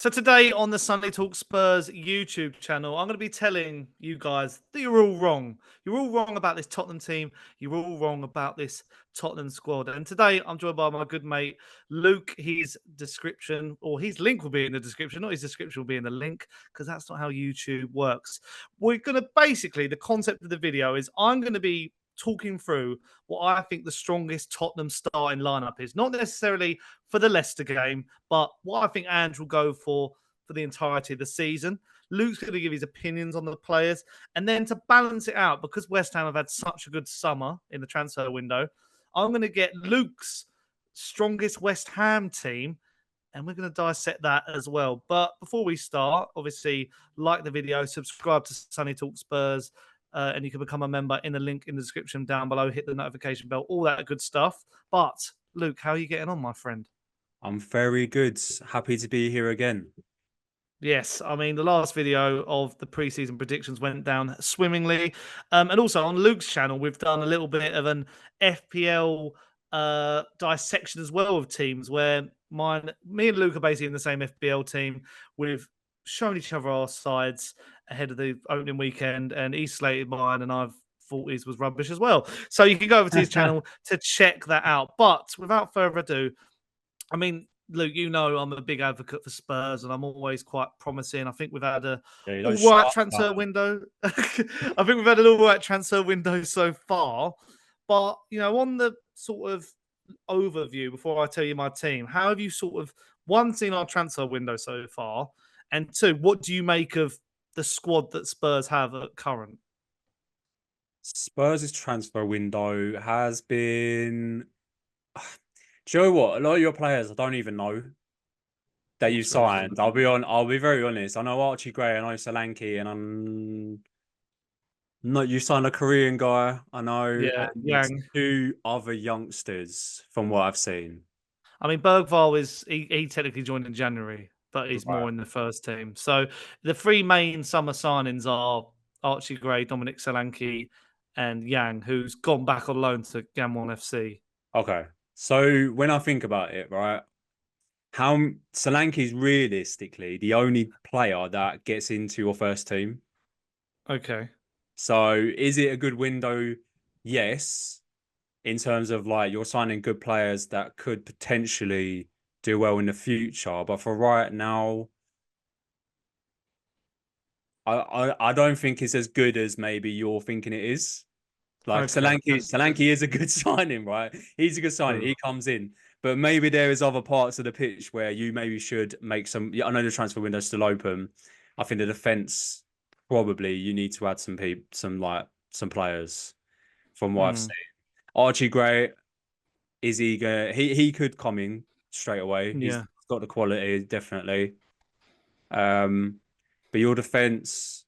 So today on the Sunday Talk Spurs YouTube channel, I'm going to be telling you guys that you're all wrong. You're all wrong about this Tottenham team. You're all wrong about this Tottenham squad. And today I'm joined by my good mate Luke. His description or his link will be in the description. Not his description will be in the link because that's not how YouTube works. We're going to basically, the concept of the video is I'm going to be talking through what I think the strongest Tottenham starting lineup is. Not necessarily for the Leicester game, but what I think Ange will go for the entirety of the season. Luke's going to give his opinions on the players. And then to balance it out, because West Ham have had such a good summer in the transfer window, I'm going to get Luke's strongest West Ham team, and we're going to dissect that as well. But before we start, obviously, like the video, subscribe to Sunny Talk Spurs, and you can become a member in the link in the description down below. Hit the notification bell, all that good stuff. But Luke, how are you getting on, my friend? I'm very good. Happy to be here again. Yes, I mean, the last video of the preseason predictions went down swimmingly. And also on Luke's channel, we've done a little bit of an FPL dissection as well of teams where me and Luke are basically in the same FPL team. We've shown each other our sides ahead of the opening weekend, and he slated mine, and I've thought his was rubbish as well. So you can go over to his channel to check that out. But without further ado, I mean, Luke, you know I'm a big advocate for Spurs, and I'm always quite promising. I think we've had a Yeah, all don't shut right up about transfer them. window. I think we've had an all right transfer window so far. But on the sort of overview, before I tell you my team, how have you sort of one seen our transfer window so far, and two, what do you make of the squad that Spurs have at current? Spurs' transfer window has been. Do you know what? A lot of your players I don't even know that you True. signed. I'll be very honest. I know Archie Gray, I know Solanke, and I'm not. You signed a Korean guy, I know, Yeah, and Yang. two other youngsters from what I've seen. I mean, Bergvall he technically joined in January, but he's Right. more in the first team. So the three main summer signings are Archie Gray, Dominic Solanke, and Yang, who's gone back on loan to Gangwon FC. Okay. So when I think about it, right, how Solanke's realistically the only player that gets into your first team. Okay. So is it a good window? Yes, in terms of like you're signing good players that could potentially do well in the future. But for right now, I don't think it's as good as maybe you're thinking it is. Like Okay. Solanke is a good signing, right? He's a good signing. True. He comes in. But maybe there is other parts of the pitch where you maybe should make some. Yeah, I know the transfer window's still open. I think the defense probably you need to add some players from what I've Mm, seen. Archie Gray is eager. He could come in straight away. He's yeah. got the quality, definitely. Um, but your defense,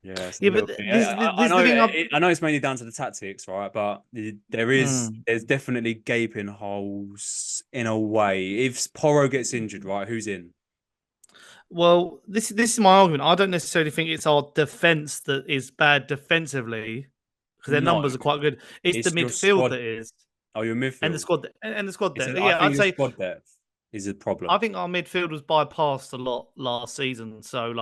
yeah, it's a Yeah, little but bit. this is the thing. I know it's mainly down to the tactics, right? But Mm. there's definitely gaping holes in a way. If Porro gets injured, right, who's in? Well, this is my argument. I don't necessarily think it's our defense that is bad defensively because their No, numbers are quite good. It's the it's your midfield squad. that is. Oh, your And the midfield. squad and the squad depth. I Yeah, think I'd your say squad depth is a I problem. think our midfield was bypassed a lot last season. So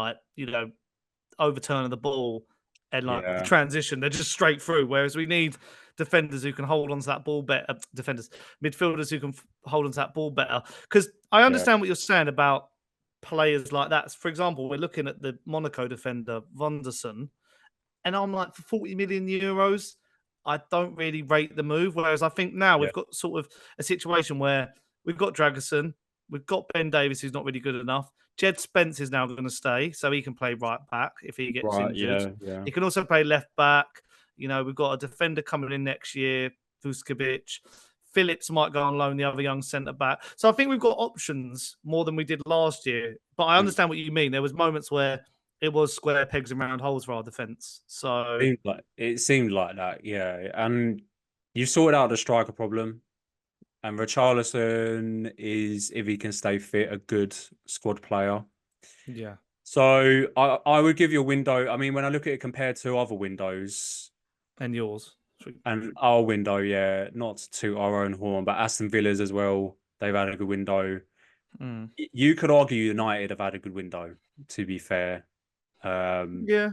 overturning the ball and like the Yeah, transition, they're just straight through. Whereas we need defenders who can hold on to that ball better. Defenders, midfielders who can hold on to that ball better. Because I yeah, understand what you're saying about players like that. For example, we're looking at the Monaco defender Vonderson, and I'm like, for 40 million euros, I don't really rate the move. Whereas I think now yeah, we've got sort of a situation where we've got Dragerson, we've got Ben Davis, who's not really good enough. Jed Spence is now going to stay, so he can play right back if he gets right, injured. yeah, yeah. He can also play left back. We've got a defender coming in next year, Vuskovic. Phillips might go on loan, the other young centre back. So I think we've got options more than we did last year. But I Mm. understand what you mean. There was moments where it was square pegs and round holes for our defence. So It seemed like that, yeah. And you sorted out the striker problem. And Richarlison is, if he can stay fit, a good squad player. yeah, So I would give you a window. I mean, when I look at it compared to other windows and yours. and our window, yeah, not to our own horn, but Aston Villa's as well. They've had a good window. Mm. You could argue United have had a good window, to be fair. Yeah.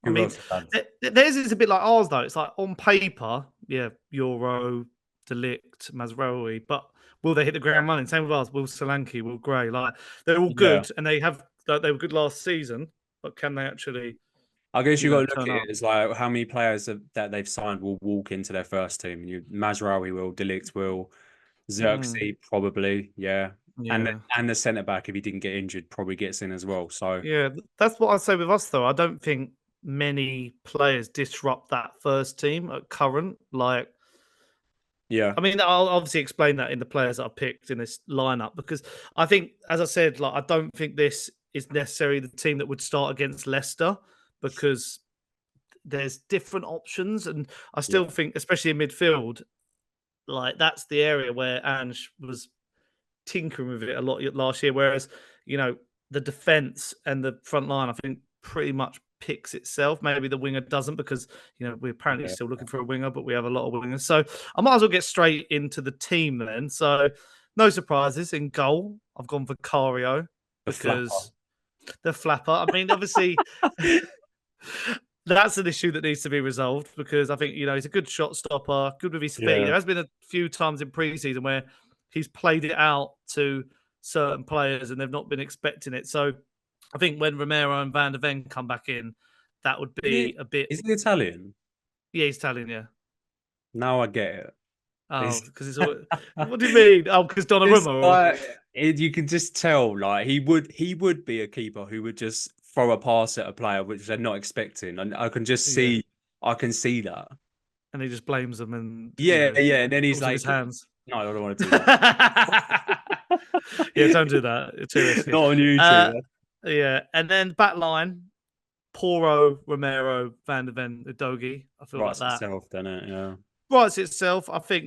I Who mean, else have had? theirs is a bit like ours, though. It's like on paper, yeah, Euro, Delict, Mazraoui, but will they hit the ground running? Same with us. Will Solanke, Will Gray, like they're all Yeah. good, and they have like, they were good last season, but can they actually, I guess you got to look turn at up? it as like how many players that they've signed will walk into their first team. Mazraoui will, Delict will, Mm, Xerxes probably, yeah, and yeah, and the centre back if he didn't get injured probably gets in as well. So yeah. That's what I say with us, though. I don't think many players disrupt that first team at current. Like, yeah, I mean, I'll obviously explain that in the players that I picked in this lineup because I think, as I said, like I don't think this is necessarily the team that would start against Leicester because there's different options, and I yeah, still think, especially in midfield, like that's the area where Ange was tinkering with it a lot last year. Whereas, the defense and the front line, I think, pretty much picks itself. Maybe the winger doesn't because, we're apparently yeah. still looking for a winger, but we have a lot of wingers. So I might as well get straight into the team then. So no surprises in goal. I've gone for Cario The flapper. because the flapper. I mean, obviously, that's an issue that needs to be resolved because I think, he's a good shot stopper, good with his feet. Yeah, There has been a few times in preseason where he's played it out to certain players and they've not been expecting it. So I think when Romero and Van der Ven come back in, that would be a bit. is it Italian? Yeah, he's Italian, yeah. Now I get it. Oh, It's because it's all. What do you mean? Oh, because it's Donnarumma. Or... like you can just tell like he would be a keeper who would just throw a pass at a player which they're not expecting, and Yeah, I can see that. and he just blames them and Yeah, yeah, and then he's talks with his like, hands. no, I don't want to do that. Yeah, don't do that. It's too risky. Not on YouTube. Uh, yeah, and then back line, Poro, Romero, Van der Ven, Udogie. I feel like Writes that itself, doesn't it? Yeah. writes itself. I think,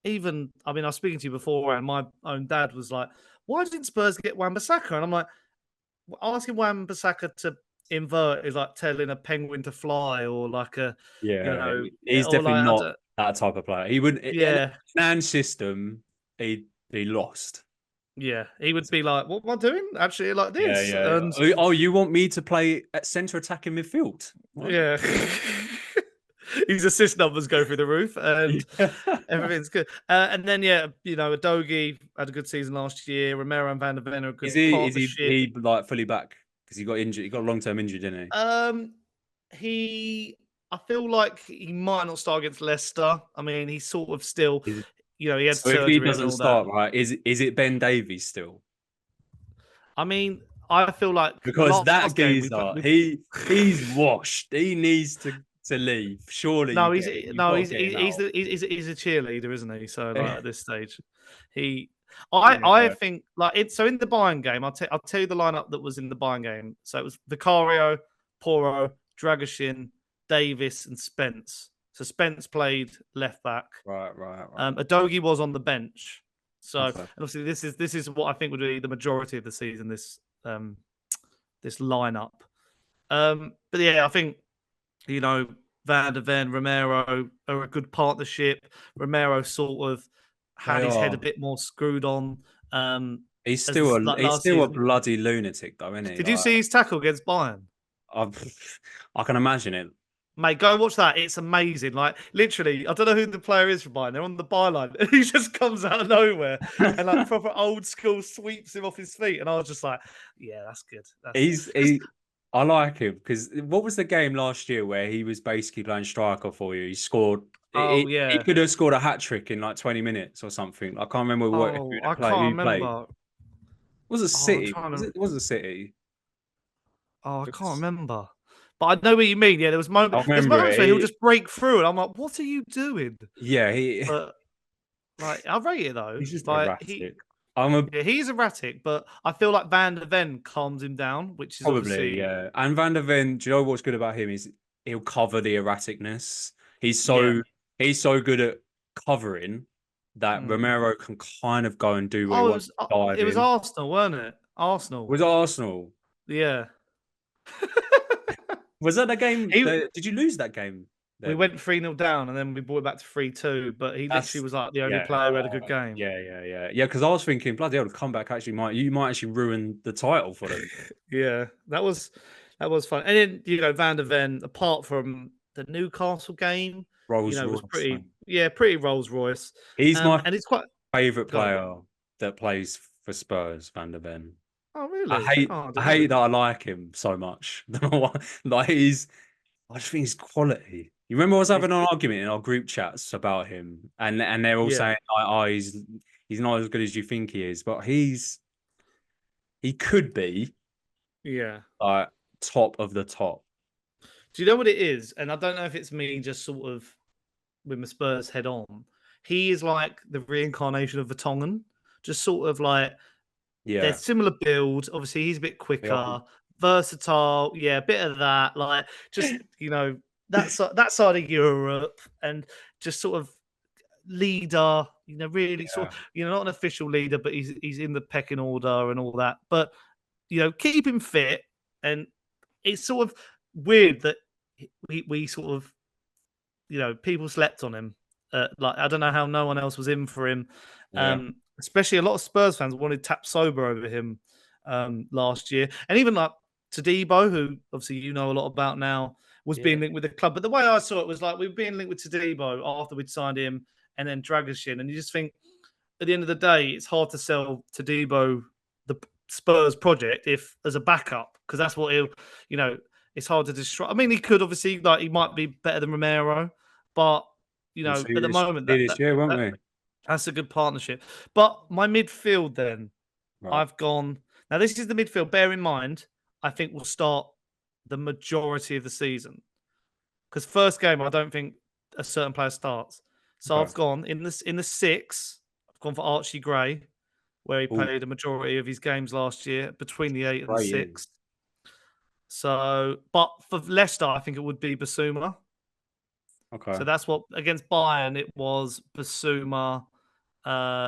even, I mean, I was speaking to you before, and my own dad was like, why didn't Spurs get Wan-Bissaka? And I'm like, asking Wan-Bissaka to invert is like telling a penguin to fly, or like Yeah, he's or definitely like, not that type of player. He would in yeah, an system, he'd be lost. yeah, he would be like, what am I doing? Actually, like Yeah, this. yeah. And Oh, you want me to play at centre attacking midfield? What? yeah. His assist numbers go through the roof and Yeah. everything's good. And then, yeah, Udogie had a good season last year. Romero and Van der Ven are a Is good he partnership. like fully back because he got injured? He got a long-term injury, didn't Um, I feel like he might not start against Leicester. I mean, he's sort of still, he? he had So if he surgery and doesn't all that. start, right, is it Ben Davies still? I mean, I feel like Because that last game we geezer, we he's washed. He needs to leave. Surely no, you've got to get him he's out. he's a cheerleader, isn't he? So like at this stage, he, I Yeah. think like it. So in the Bayern game, I'll tell you the lineup that was in the Bayern game. So it was Vicario, Poro, Dragoshin, Davis, and Spence. So Spence played left back. Right. Udogie was on the bench. So and Okay. obviously this is what I think would be the majority of the season. This lineup. But yeah, I think Van der Ven, Romero are a good partnership. Romero sort of They had his head a are. bit more screwed on He's as this still like he's last still a season. bloody lunatic though, isn't he? Did you Like see his tackle against Bayern? I can imagine it. Mate, go and watch that. It's amazing. Like literally, I don't know who the player is for Bayern. They're on the byline, and he just comes out of nowhere and like proper old school sweeps him off his feet. And I was just like, yeah, that's good. That's I like him because what was the game last year where he was basically playing striker for you? He scored. oh He yeah. could have scored a hat trick in like 20 minutes or something. I can't remember Oh, I who can't he played. remember. Was it Oh, I'm City? trying to. Was it City? Oh, I can't remember. But I know what you mean. Yeah, I there's remember moments where he'll it. just break through, and I'm like, what are you doing? Yeah, But like, I rate it though. he's just Like erratic. I'm a yeah, he's erratic, but I feel like Van der Ven calms him down, which is Probably, obviously yeah. And Van der Ven, do you know what's good about him is he'll cover the erraticness. He's yeah. so he's so good at covering that Mm. Romero can kind of go and do what he Oh, wants to dive it was in. Arsenal, weren't it? Arsenal. Was Arsenal? Yeah. Was that the game? he Did you lose that game? We went 3-0 down, and then we brought it back to 3-2. But he literally That's was like the only yeah, player who had a good game. yeah. Because I was thinking, bloody hell, the comeback actually might actually ruin the title for them. Yeah, that was fun. And then Van der Ven, apart from the Newcastle game, Rolls was Royce. pretty Rolls Royce. He's my And it's quite favorite go on. player that plays for Spurs, Van der Ven. Oh, I really? hate Oh, I I don't hate know. that I like him so much. Like I just think he's quality. You remember I was He's having an good. argument in our group chats about him, and they're all Yeah, saying, like, "Oh, he's not as good as you think he is," but he could be yeah. like top of the top. Do you know what it is? And I don't know if it's me just sort of with my Spurs head on. He is like the reincarnation of Vertonghen, just sort of like they're Yeah, similar build. Obviously, he's a bit they are. quicker, versatile. Yeah, a bit of that. Like just that side of Europe, and just sort of leader. Really sort Yeah, of not an official leader, but he's in the pecking order and all that. But keep him fit, and it's sort of weird that we sort of people slept on him. Like I don't know how no one else was in for him. yeah, Especially a lot of Spurs fans wanted Tap Sober over him last year, and even like Todibo, who obviously a lot about now, was yeah. being linked with the club. But the way I saw it was like we were being linked with Todibo after we'd signed him, and then Dragishin, and you just think at the end of the day, it's hard to sell Todibo the Spurs project if as a backup because that's what it's hard to destroy. I mean, he could obviously he might be better than Romero, but We'll see at the moment this year, won't we? that's a good partnership. But my midfield, then Right. I've gone. Now this is the midfield. Bear in mind, I think we'll start the majority of the season because first game I don't think a certain player starts. So Okay. I've gone in the six. I've gone for Archie Gray, where he Oh, played a majority of his games last year between the 8 and great 6. in. So, but for Leicester, I think it would be Basuma. Okay. So that's what against Bayern it was Basuma,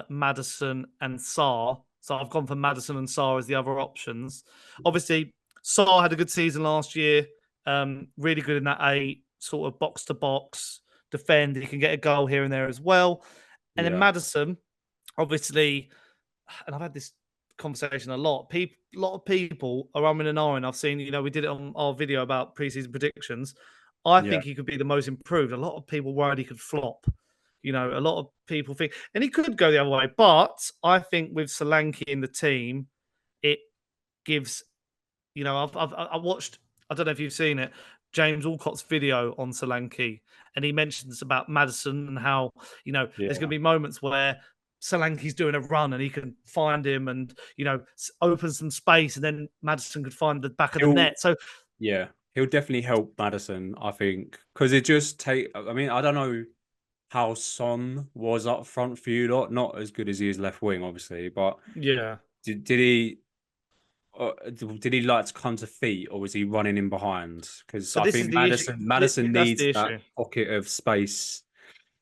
Madison, and Sarr. So I've gone for Madison and Sarr as the other options. Obviously, Sarr had a good season last year. Really good in that 8, sort of box to box defend. He can get a goal here and there as well. And then Yeah. Madison, obviously, and I've had this conversation a lot. A lot of people are umming and ahhing. I've seen, we did it on our video about preseason predictions. I Yeah. think he could be the most improved. A lot of people worried he could flop. A lot of people think, and he could go the other way. But I think with Solanke in the team, it gives. I watched. I don't know if you've seen it. James Alcott's video on Solanke, and he mentions about Madison and how there's going Yeah. to be moments where Solanke's doing a run and he can find him and open some space, and then Madison could find the back of the He'll net. So Yeah, he'll definitely help Madison, I think, because it just take. I mean, I don't know how Son was up front for you lot. Not as good as he is left wing, obviously, but yeah. did he? Did he like to come to feet, or was he running in behind? Because So I this is think the issue. Madison That's needs the that issue. pocket of space,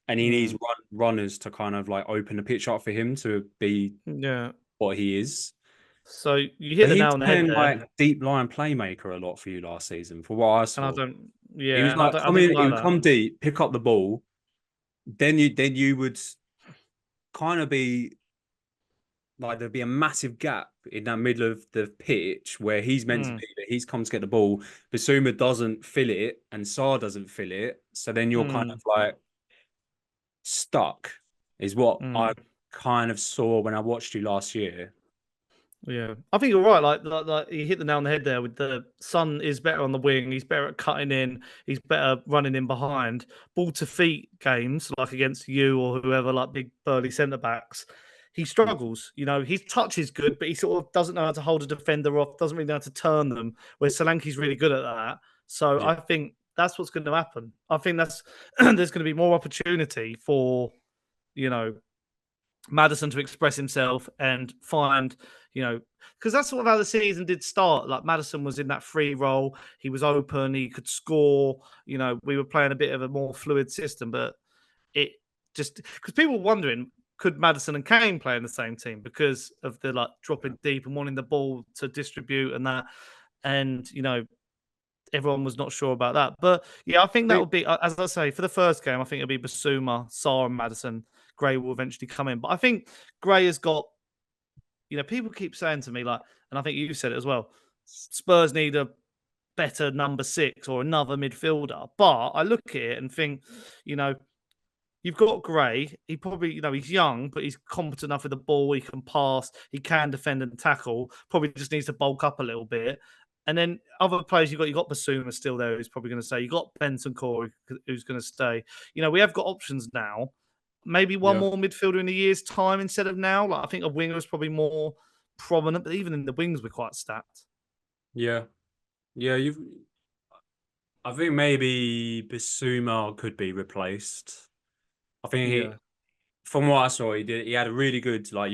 and he needs Mm, runners to kind of like open the pitch up for him to be yeah. what he is. So you hit But the he was nail on the head playing there, like deep line playmaker a lot for you last season, for what I and I saw. don't. He Yeah, was and I like don't. I didn't he like would that. come deep, pick up the ball, then you would kind of be like there'd be a massive gap in that middle of the pitch where he's meant to Mm, be, but he's come to get the ball. Basuma doesn't fill it and Sarr doesn't fill it. So then you're kind of mm, like stuck, is what I mm. kind of saw when I watched you last year. Yeah, I think you're right. Like you hit the nail on the head there. With the Son is better on the wing. He's better at cutting in. He's better running in behind. Ball to feet games like against you or whoever, like big burly centre backs. He struggles. His touch is good, but he sort of doesn't know how to hold a defender off. Doesn't really know how to turn them. Where Solanke's really good at that. So Yeah. I think that's what's going to happen. I think that's there's going to be more opportunity for you know Madison to express himself and find, because that's sort of how the season did start. Like Madison was in that free role, he was open, he could score. We were playing a bit of a more fluid system, but it just because people were wondering could Madison and Kane play in the same team because of the dropping deep and wanting the ball to distribute and that, and everyone was not sure about that. But yeah, I think that Think- would be, as I say, for the first game, I think it'll be Basuma, Sarr, and Madison. Gray will eventually come in. But I think Gray has got, people keep saying to me, like, and I think you said it as well, Spurs need a better number 6 or another midfielder. But I look at it and think, you've got Gray. He probably, he's young, but he's competent enough with the ball. He can pass. He can defend and tackle. Probably just needs to bulk up a little bit. And then other players, you got Basuma still there, who's probably going to stay. You got Benson Core, who's going to stay. We have got options now. Maybe one more midfielder in a year's time instead of now. Like I think a winger is probably more prominent, but even in the wings, we're quite stacked. Yeah, I think maybe Bissouma could be replaced. I think from what I saw, he had a really good I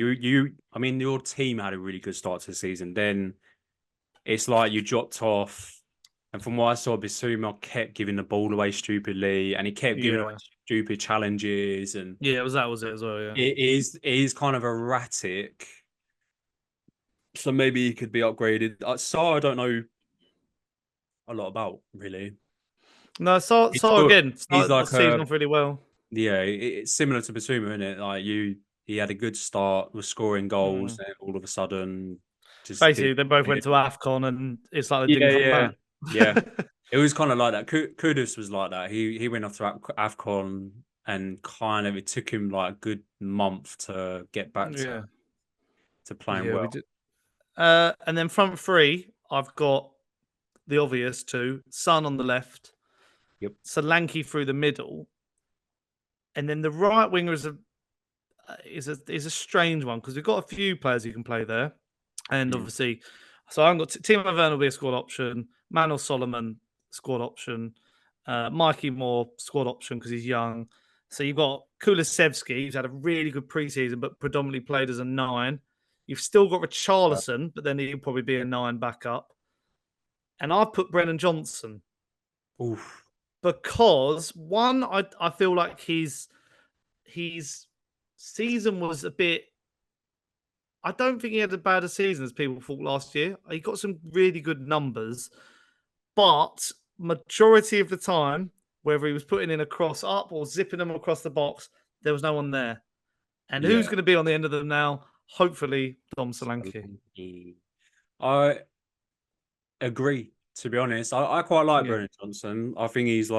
mean, your team had a really good start to the season. Then it's like you dropped off, and from what I saw, Bissouma kept giving the ball away stupidly, and he kept giving away stupid challenges, and that was it as well. Yeah, it is kind of erratic. So maybe he could be upgraded. I don't know a lot about really. No, Sarr again. He's like season off really well. Yeah, it's similar to Basuma, isn't it? Like he had a good start, was scoring goals, and all of a sudden, just basically they both went to AFCON, and it's like they didn't come back. Yeah, it was kind of like that. Kudus was like that. He went off to AFCON, and kind of it took him like a good month to get back to playing well. And then front three, I've got the obvious two: Son on the left, Solanke through the middle, and then the right winger is a strange one because we've got a few players who can play there, and obviously, so I've got Timo Werner will be a squad option, Manuel Solomon squad option, Mikey Moore squad option because he's young. So you've got Kulusevski, who's had a really good preseason, but predominantly played as a 9. You've still got Richarlison, but then he'll probably be a 9 backup. And I've put Brennan Johnson. Oof. Because one, I feel like his season was a bit. I don't think he had as bad a season as people thought last year. He got some really good numbers, but majority of the time, whether he was putting in a cross up or zipping them across the box, there was no one there. And who's going to be on the end of them now? Hopefully, Dom Solanke. I agree. To be honest, I quite like Brennan Johnson. I think he's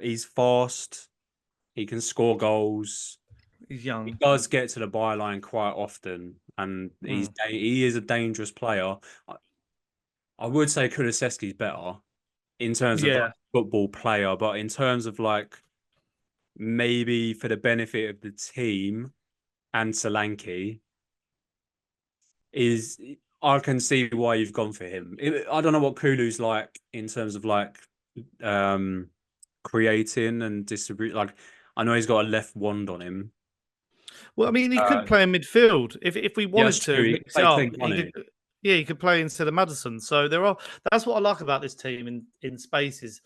he's fast. He can score goals. He's young. He does get to the byline quite often, and he is a dangerous player. I would say Kulusevski's better in terms of football player, but in terms of maybe for the benefit of the team and Solanke, I can see why you've gone for him. I don't know what Kulu's like in terms of creating and distribute. I know he's got a left wand on him. Well, I mean, he could play in midfield if we wanted to mix it up. He could play instead of Madison. So that's what I like about this team in spaces.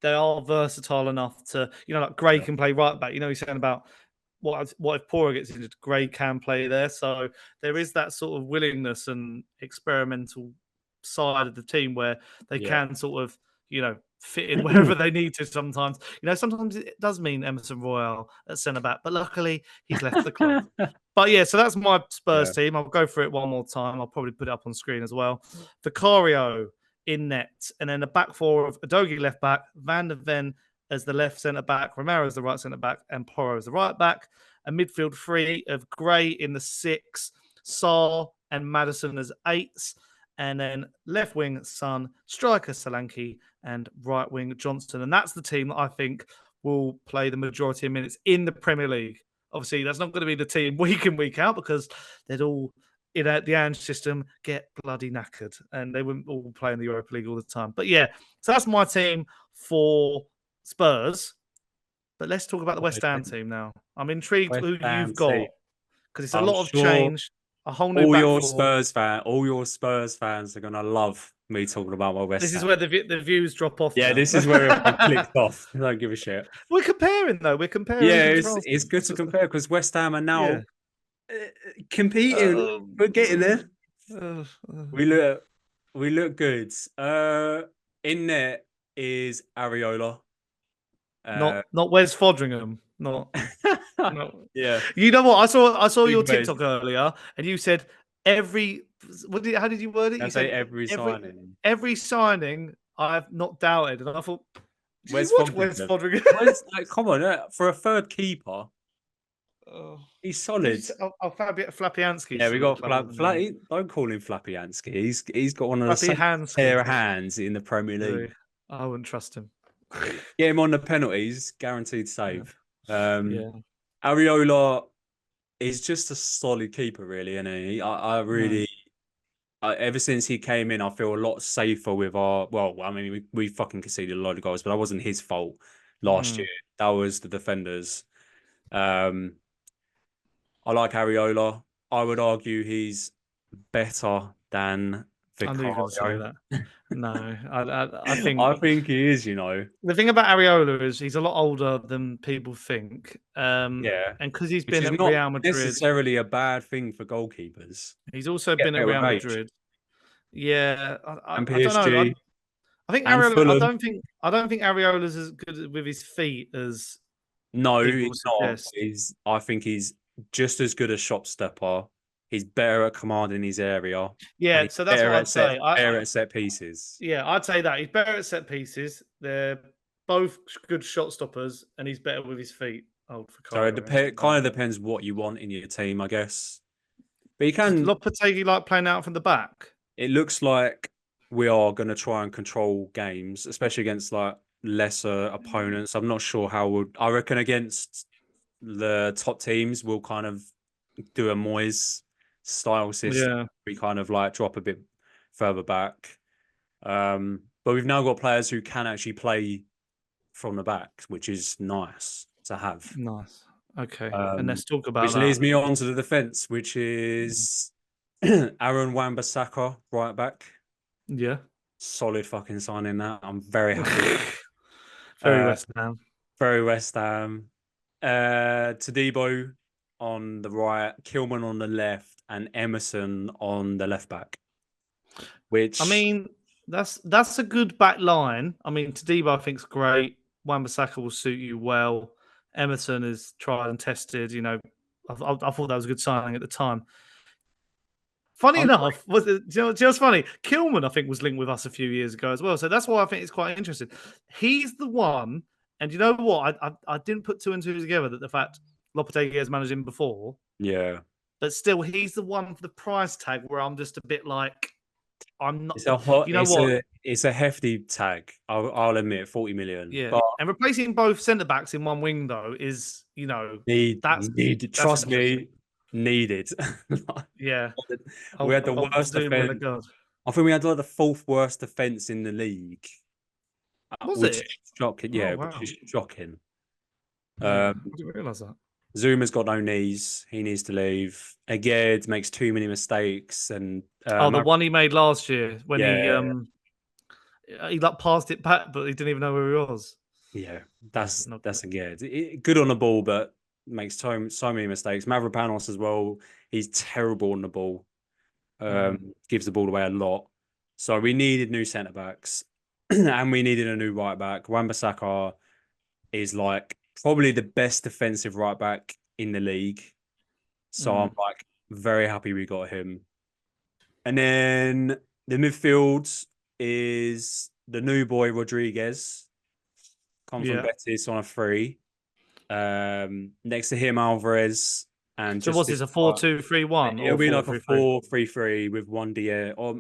They are versatile enough to, Gray can play right back. He's saying about what if Pora gets injured, Gray can play there. So there is that sort of willingness and experimental side of the team where they can sort of, fit in wherever they need to sometimes. Sometimes it does mean Emerson Royale at centre-back, but luckily he's left the club. But so that's my Spurs team. I'll go for it one more time. I'll probably put it up on screen as well. Vicario in net, and then a back four of Udogie left back, Van der Ven as the left centre-back, Romero as the right centre-back, and Porro as the right back. A midfield three of Gray in the 6, Sarr and Madison as 8s. And then left wing, Son, striker, Solanke, and right wing, Johnston. And that's the team that I think will play the majority of minutes in the Premier League. Obviously, that's not going to be the team week in, week out because they'd all, in the Ange system, get bloody knackered. And they wouldn't all play in the Europa League all the time. But so that's my team for Spurs. But let's talk about the West Ham team now. I'm intrigued who you've got because it's a lot of change. A whole new all your Spurs fans are gonna love me talking about my West Ham. This is where the views drop off. Yeah, this is where it clicks off. I don't give a shit. We're comparing though. We're comparing. Yeah, it's good to compare because West Ham are now competing. We're getting there. We look. We look good. In there is Areola. Not Wes Fodringham. Not. No. Yeah, You know what? I saw big your Wes. TikTok earlier, and you said every. How did you word it? I You say said every every signing. every signing I've not doubted, and I thought, did you Wes watch Wes Foderingham. Fodringham? Wes, like, come on, for a third keeper, Oh. he's Did you solid. say, Flapianski's Yeah, we still at the got club, isn't he? Don't call him Flappy-Ansky. He's got one of the Flappy same pair Hansky. of hands in the Premier Really? League. I wouldn't trust him. Get him on the penalties, guaranteed Yeah. save. Yeah. Areola is just a solid keeper, really, and I Mm. really, ever since he came in, I feel a lot safer with our. Well, I mean, we fucking conceded a lot of goals, but that wasn't his fault last year. Mm. That was the defenders. Um, I like Areola. I would argue he's better than I knew you were going to say Vicario. that. No, I I think think he is, you know. the thing about Areola is he's a lot older than people think. Yeah. And because he's Which been is at not Real Madrid, necessarily a bad thing for goalkeepers. he's also Get been at better with Real age. Madrid. Yeah, And I don't know. PSG I think and Areola. Fulham. I don't think Areola's as good with his feet as No, people he's not. suggest. I think he's just as good a shot stepper. He's better at commanding his area. And Yeah, he's so that's what I'd say. better at set pieces. Yeah, I'd say that he's better at set pieces. They're both good shot stoppers, and he's better with his feet. Old So it Fakayo, isn't kind of depends what you want in your team, I guess. But you Does can. Lopetegui like playing out from the back? It looks like we are going to try and control games, especially against like lesser opponents. I'm not sure how would. I reckon against the top teams, we'll kind of do a Moyes style system. Yeah, We kind of like drop a bit further back. But we've now got players who can actually play from the back, which is nice to have. nice. Okay, and Um, let's talk about which leads that. me on to the defence, which is Aaron Wan-Bissaka, right back. Yeah, Solid fucking signing that. I'm very happy. very Uh, West Ham. very West Ham. Todibo on the right, Kilman on the left, and Emerson on the left back. I Which mean, that's a good back line. I mean, Tadibo I think's great. Wan-Bissaka will suit you well. Emerson is tried and tested. You know, I thought that was a good signing at the time. Funny I enough, was it just funny? Kilman, I think, was linked with us a few years ago as well. So that's why I think it's quite interesting. He's the one, and you know what? I didn't put two and two together that the fact Lopetegui has managed him before, yeah, but still, he's the one for the price tag where I'm just a bit like, I'm not. it's a hot, You know what? it's a hefty tag. I'll admit, 40 million, Yeah, but and replacing both centre backs in one wing though is, you know, need that's trust interesting. me, needed. Yeah. We had the Old worst Zoom and a defense. god. I think we had like the fourth worst defense in the league, Was which it? is shocking. Oh Yeah, which wow. is shocking. Yeah, Um, I didn't realise that. Zuma's got no knees. He needs to leave. Aged makes too many mistakes, and Oh, the one he made last year when yeah, he like passed it back, but he didn't even know where he was. yeah, Yeah, not that's great. Aged. Good on the ball, but makes so many mistakes. Mavropanos as well. He's terrible on the ball. Mm, Gives the ball away a lot. So we needed new centre backs, and we needed a new right back. Wan-Bissaka is like probably the best defensive right back in the league. So I'm mm. like very happy we got him. And then the midfield is the new boy Rodriguez. Comes from Yeah. Betis on a free. Next to him, Alvarez. And So just was this, this a 4-2-3-1 it'll or be like a 4-3-3? 4-3-3 with one DA. Or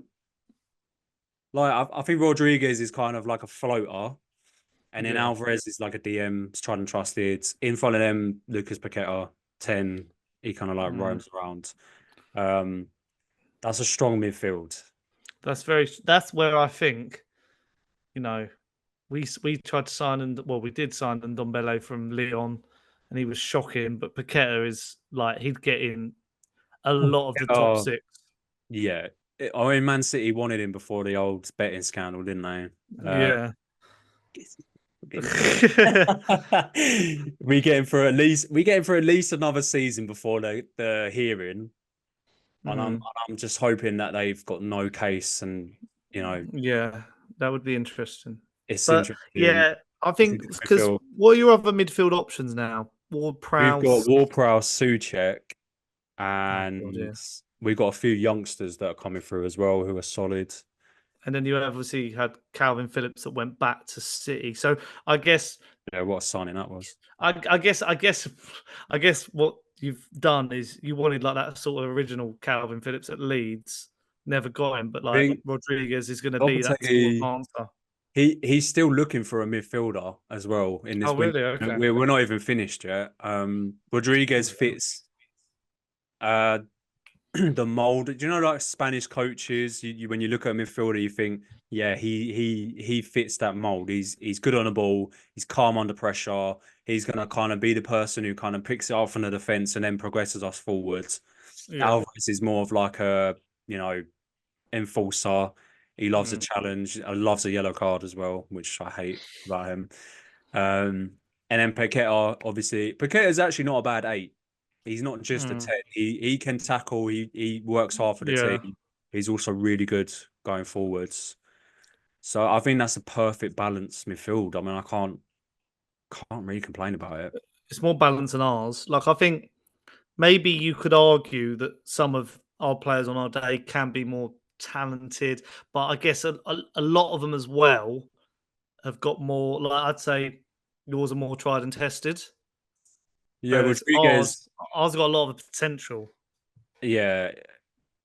like I think Rodriguez is kind of like a floater. And then Yeah. Alvarez is like a DM, tried and trusted. In front of them, Lucas Paqueta, 10. He kind of like Mm. roams around. Um, that's a strong midfield. That's where I think, you know, we tried to sign and well, we did sign Ndombele from Lyon, and he was shocking. But Paqueta is like he'd get in a lot of the top Oh, six. yeah. I mean, Man City wanted him before the old betting scandal, didn't they? Yeah. We get him for at least another season before the hearing. And Mm. I'm just hoping that they've got no case and You know, Yeah, that would be interesting. it's But interesting. yeah, I It's think interesting because midfield. what are your other midfield options now? Ward We've got Prowse. Ward-Prowse, Souček, Oh god, yeah. and we've got a few youngsters that are coming through as well who are solid. And then you obviously had Calvin Phillips that went back to City. So I guess, Yeah, what a signing that was. I guess what you've done is you wanted like that sort of original Calvin Phillips at Leeds, never got him, but I like think Rodriguez is going to be that sort Lopetegui, of answer. he's still looking for a midfielder as well in Oh this window. really? Okay. We're not even finished yet. Rodriguez fits uh the mold. Do you know, like Spanish coaches? When you look at a midfielder, you think, yeah, he fits that mold. He's good on the ball. He's calm under pressure. He's gonna kind of be the person who kind of picks it up from the defense and then progresses us forwards. Yeah. Alvarez is more of like a enforcer. He loves a Mm. challenge. Loves a yellow card as well, which I hate about him. And then Paqueta, obviously, Paqueta is actually not a bad 8. He's not just a Mm. 10. He can tackle. He works hard for the Yeah. team. He's also really good going forwards. So I think that's a perfect balance midfield. I mean, I can't really complain about it. It's more balanced than ours. Like I think maybe you could argue that some of our players on our day can be more talented, but I guess a lot of them as well have got more. Like I'd say yours are more tried and tested, Yeah, whereas Rodriguez. ours got a lot of potential. Yeah,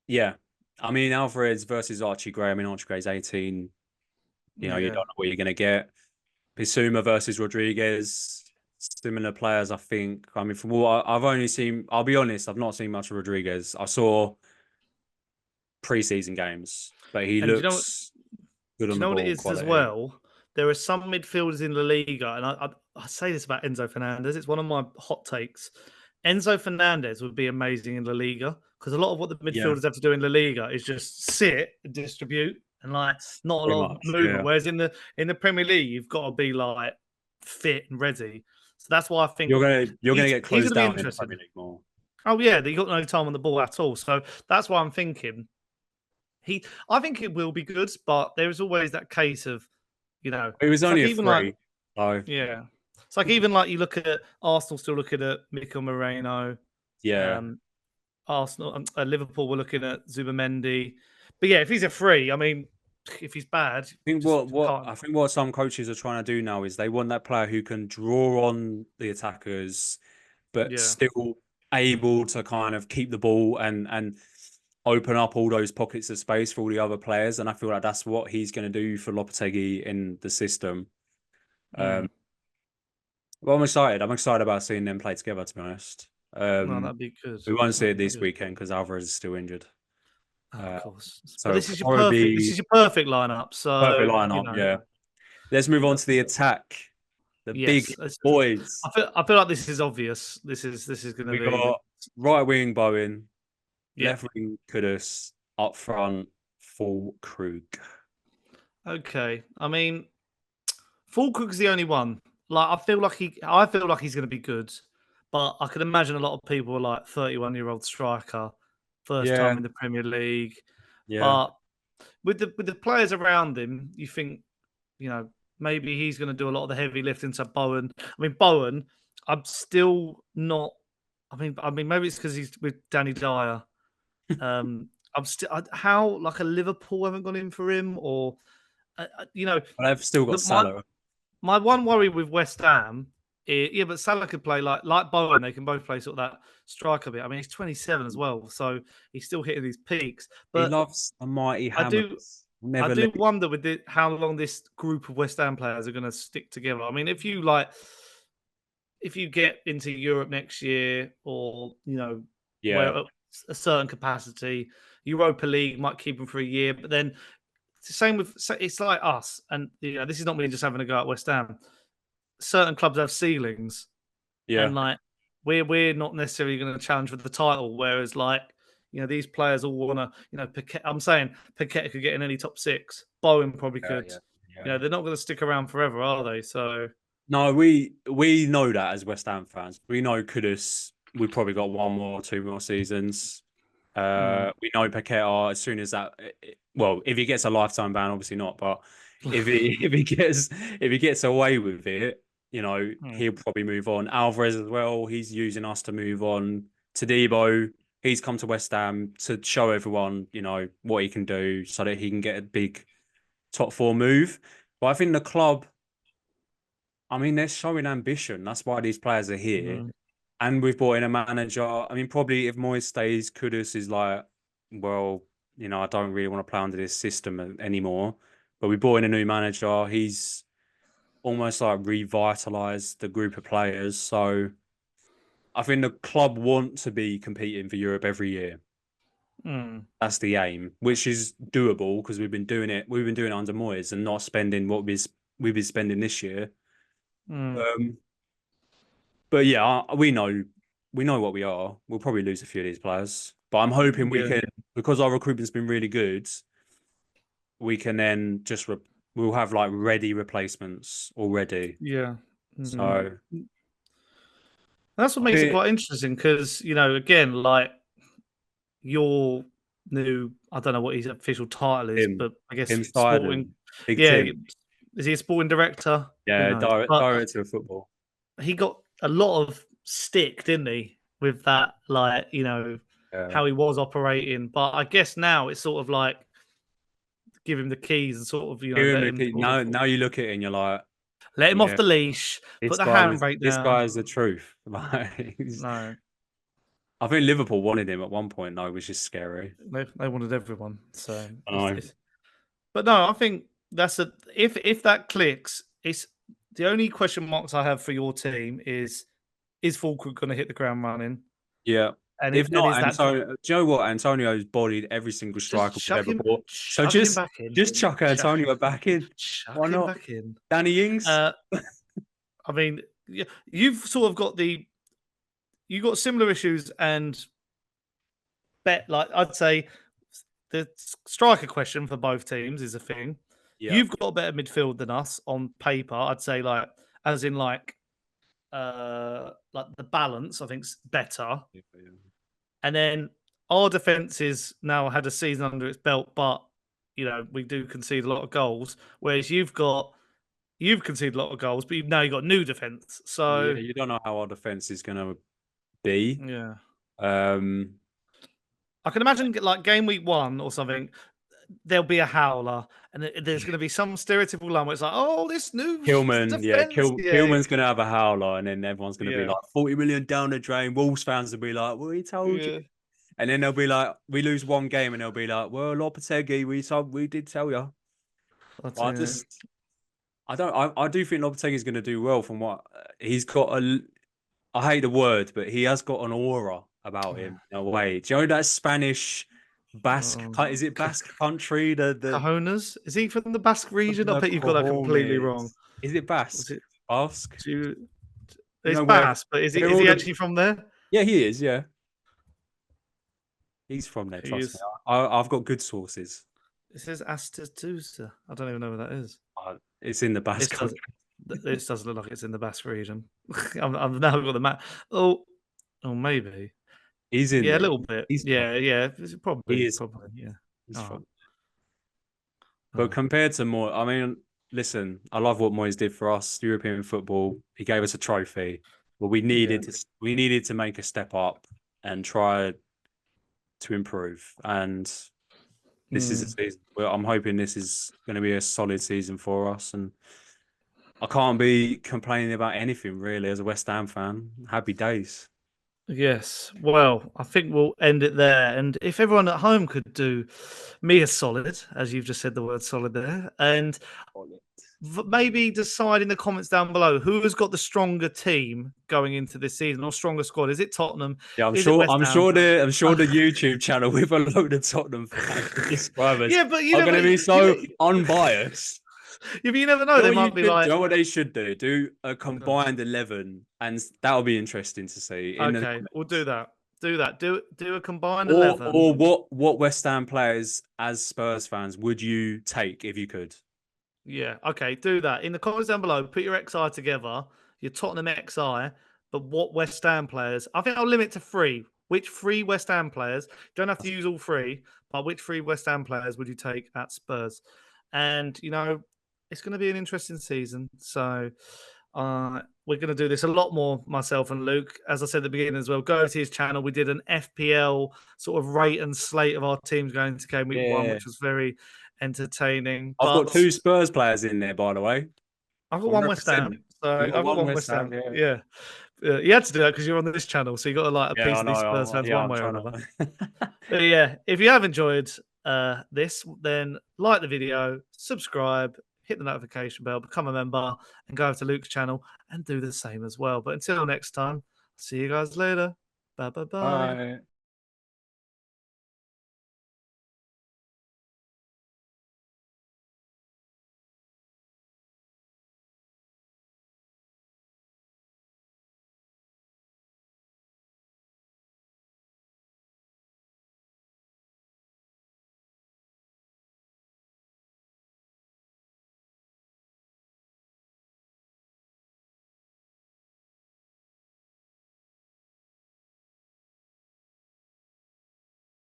yeah. I mean, Alvarez versus Archie Gray. I mean, Archie Gray's 18. You know, you Yeah. don't know what you're going to get. Bissouma versus Rodriguez, similar players, I think. I mean, from what I've only seen, I'll be honest, I've not seen much of Rodriguez. I saw preseason games, but he And looks good do on you the know what it ball, is as quality. well? There are some midfielders in La Liga, and I say this about Enzo Fernandez. It's one of my hot takes. Enzo Fernandez would be amazing in La Liga because a lot of what the Yeah, midfielders have to do in La Liga is just sit, and distribute, and like not a pretty lot of much. movement. Yeah, Whereas in the Premier League, you've got to be like fit and ready. So that's why I think you're gonna get he's going closed to be down in the interesting. Premier League more. Oh yeah, they got no time on the ball at all. So that's why I'm thinking I think it will be good, but there is always that case of, It was it's only like a even like, 3, so yeah, it's like even like you look at Arsenal still looking at Mikel Moreno, yeah. um, Arsenal, Liverpool were looking at Zubamendi, but yeah, if he's a free, I mean, if he's bad, I think just what can't. I think what some coaches are trying to do now is they want that player who can draw on the attackers, but Yeah, still able to kind of keep the ball and open up all those pockets of space for all the other players. And I feel like that's what he's going to do for Lopetegui in the system. mm. Um, well, I'm excited. I'm excited about seeing them play together. To be honest, No, that'd be good. we won't see That'd it be this good. weekend because Alvarez is still injured. Oh, of Uh, course, so but it'll this is your probably perfect. This is be your perfect lineup. perfect So lineup. Yeah. Let's move on to the attack. The big yes, boys. I feel like this is obvious. This is going to We be got right wing Bowen, yeah. left wing Kudus, up front full Krug. Okay. I mean, Fulkrug's the only one. Like, I feel like he's going to be good, but I could imagine a lot of people are like 31-year-old striker, first Yeah, time in the Premier League. yeah. But with the players around him, you think, maybe he's going to do a lot of the heavy lifting. So Bowen, I mean Bowen, I'm still not. I mean, maybe it's because he's with Danny Dyer. I'm still how like a Liverpool haven't gone in for him, or But I've still got look, my Salah. my one worry with West Ham, yeah, but Salah could play like Bowen. They can both play sort of that striker bit. I mean, he's 27 as well, so he's still hitting these peaks. He But loves the mighty I do, hammers. I Never do leave. wonder with how long this group of West Ham players are going to stick together. I mean, if you get into Europe next year, or where Yeah, a certain capacity, Europa League might keep them for a year, but then it's the same with it's like us, and this is not me just having a go at West Ham. Certain clubs have ceilings, yeah. and like we're not necessarily going to challenge for the title. Whereas like these players all want to Paqueta, I'm saying Paqueta could get in any top six. Bowen probably Yeah, could. yeah, yeah. They're not going to stick around forever, are they? So No, we know that as West Ham fans. We know Kudus. We probably got 1 more, 2 more seasons. We know Paqueta as soon as that. Well, if he gets a lifetime ban, obviously not. But if he gets away with it, he'll probably move on. Alvarez as well. He's using us to move on. Todibo, he's come to West Ham to show everyone, what he can do, so that he can get a big top four move. But I think the club, I mean, they're showing ambition. That's why these players are here. And we've brought in a manager. I mean, probably if Moyes stays, Kudus is like, well, I don't really want to play under this system anymore. But we brought in a new manager. He's almost like revitalized the group of players. So I think the club want to be competing for Europe every year. That's the aim, which is doable because we've been doing it. We've been doing it under Moyes and not spending what we've been spending this year. But yeah, we know what we are. We'll probably lose a few of these players, but I'm hoping we can, because our recruitment's been really good. We can then just we'll have like ready replacements already. Yeah. So that's what makes it quite interesting because again, like your new, I don't know what his official title is, but I guess sporting. Is he a sporting director? Yeah, director of football. He got a lot of stick, didn't he, with that, like, how he was operating. But I guess now it's sort of like give him the keys and sort of, now you look at it and you're like, let him off the leash, put the handbrake down. This guy is the truth. Like, no. I think Liverpool wanted him at one point, though, which is scary. They wanted everyone. So, but no, I think that's if that clicks, it's the only question marks I have for your team is Fulkrug going to hit the ground running? Yeah. And if not, Antonio, do you know what? Antonio's bodied every single striker we've ever bought. So just chuck Antonio back in. Why not? Back in. Danny Ings. I mean, you've sort of got you got similar issues and like I'd say the striker question for both teams is a thing. Yeah. You've got a better midfield than us on paper. I'd say like the balance, I think's better. Yeah. And then our defenses now had a season under its belt, but we do concede a lot of goals. Whereas you've conceded a lot of goals, but now you've got new defense. So you don't know how our defense is going to be. Yeah. I can imagine like game week 1 or something. There'll be a howler, and there's going to be some stereotypical line where it's like, "Oh, this new Hillman, Hillman's going to have a howler," and then everyone's going to be like, 40 million down the drain. Wolves fans will be like, "Well, he told you," and then they'll be like, "We lose one game," and they'll be like, "Well, Lopetegui, we did tell you." I do think Lopetegui is going to do well from what he's got. I hate the word, but he has got an aura about him in a way. Do you know that Spanish? Basque, is it Basque country? The Cajonas? Is he from the Basque region? I bet you've got that completely wrong. Is it Basque? Basque? It's Basque, but is he actually from there? Yeah, he is. Yeah, he's from there. Trust me, I've got good sources. It says Astatusa. I don't even know where that is. It's in the Basque country. This doesn't look like it's in the Basque region. I've now got the map. Oh, maybe. He's in a little bit. Probably. He is. Probably, yeah. But compared to Moyes, I mean, listen, I love what Moyes did for us, European football. He gave us a trophy, but we needed to make a step up and try to improve. And this is a season. Well, I'm hoping this is going to be a solid season for us, and I can't be complaining about anything really as a West Ham fan. Happy days. Yes. Well, I think we'll end it there. And if everyone at home could do me a solid, as you've just said the word solid there, and maybe decide in the comments down below who has got the stronger team going into this season or stronger squad. Is it Tottenham? Yeah, I'm sure the YouTube channel with a load of Tottenham subscribers are going to be so unbiased. Yeah, but you never know. They might be like, you know what they should do? Do a combined 11, and that'll be interesting to see. Okay, we'll do that. Do a combined 11. Or what West Ham players as Spurs fans would you take if you could? Yeah, okay, do that in the comments down below. Put your XI together, your Tottenham XI. But what West Ham players? I think I'll limit to 3. Which 3 West Ham players, don't have to use all 3, but which 3 West Ham players would you take at Spurs? And, it's going to be an interesting season. So we're going to do this a lot more, myself and Luke. As I said at the beginning as well, go to his channel. We did an FPL sort of rate and slate of our teams going to game week 1, which was very entertaining. I've got 2 Spurs players in there, by the way. I've got 1 West Ham. So I've got 1 West Ham. Yeah. You had to do that because you're on this channel, so you got to like appease these Spurs fans one way or another. But yeah, if you have enjoyed this, then like the video, subscribe, hit the notification bell, become a member, and go over to Luke's channel and do the same as well. But until next time, see you guys later. Bye. Bye.